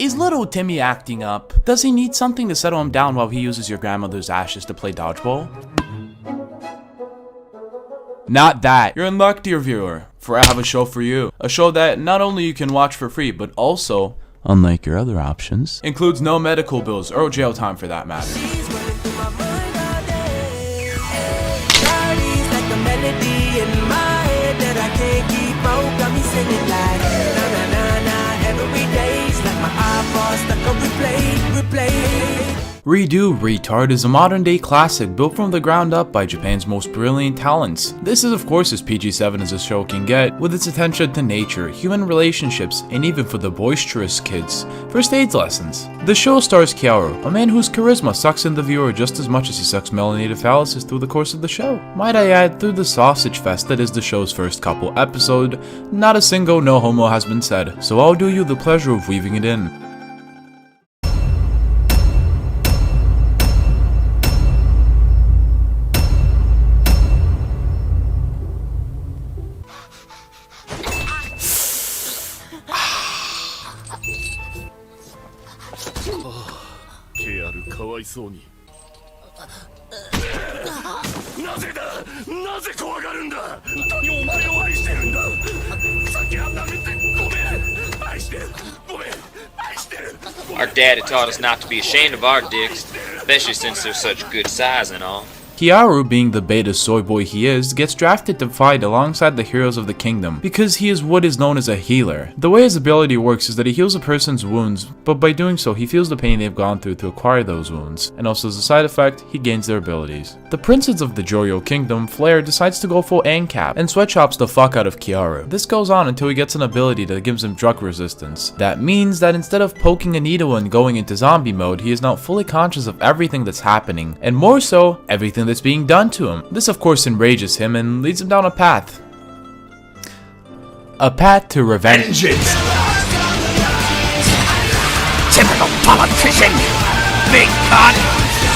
Is little Timmy acting up? Does he need something to settle him down while he uses your grandmother's ashes to play dodgeball? Not that. You're in luck, dear viewer, for I have a show for you. A show that not only you can watch for free, but also, unlike your other options, includes no medical bills or jail time for that matter. Redo Retard is a modern day classic built from the ground up by Japan's most brilliant talents. This is of course as PG-7 as a show can get, with its attention to nature, human relationships, and even for the boisterous kids, first aid lessons. The show stars Kyaru, a man whose charisma sucks in the viewer just as much as he sucks melanated phalluses through the course of the show. Might I add, through the sausage fest that is the show's first couple episode, not a single no homo has been said, so I'll do you the pleasure of weaving it in. Our daddy taught us not to be ashamed of our dicks, especially since they're such good size and all. Kyaru, being the beta soy boy he is, gets drafted to fight alongside the heroes of the kingdom because he is what is known as a healer. The way his ability works is that he heals a person's wounds, but by doing so he feels the pain they've gone through to acquire those wounds, and also as a side effect, he gains their abilities. The princess of the Joyo kingdom, Flare, decides to go full ANCAP and sweatshops the fuck out of Kyaru. This goes on until he gets an ability that gives him drug resistance. That means that instead of poking a needle and going into zombie mode, he is now fully conscious of everything that's happening, and more so, everything that's being done to him. This of course enrages him and leads him down a path. A path to revenge. Typical politician! Big cut,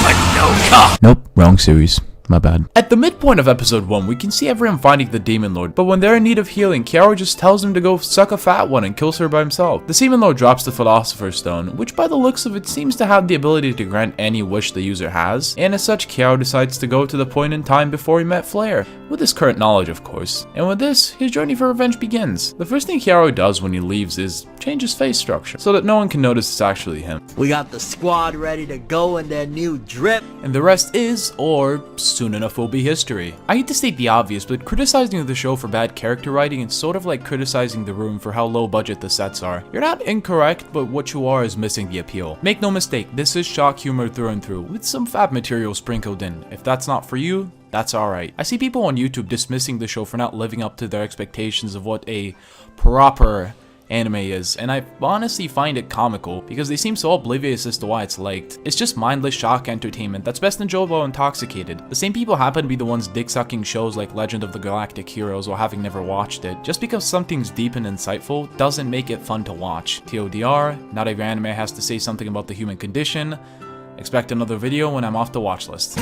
but no cut! Nope, wrong series. My bad. At the midpoint of episode 1, we can see everyone finding the Demon Lord, but when they're in need of healing, Kyaru just tells him to go suck a fat one and kills her by himself. The Demon Lord drops the Philosopher's Stone, which by the looks of it seems to have the ability to grant any wish the user has, and as such, Kyaru decides to go to the point in time before he met Flare, with his current knowledge of course. And with this, his journey for revenge begins. The first thing Kyaru does when he leaves is change his face structure, so that no one can notice it's actually him. We got the squad ready to go in their new drip. And the rest is, or soon enough will be, history. I hate to state the obvious, but criticizing the show for bad character writing is sort of like criticizing The Room for how low budget the sets are. You're not incorrect, but what you are is missing the appeal. Make no mistake, this is shock humor through and through, with some fab material sprinkled in. If that's not for you, that's alright. I see people on YouTube dismissing the show for not living up to their expectations of what a proper anime is, and I honestly find it comical because they seem so oblivious as to why it's liked. It's just mindless shock entertainment that's best enjoyed while intoxicated. The same people happen to be the ones dick-sucking shows like Legend of the Galactic Heroes while having never watched it. Just because something's deep and insightful doesn't make it fun to watch. TLDR, not every anime has to say something about the human condition. Expect another video when I'm off the watch list.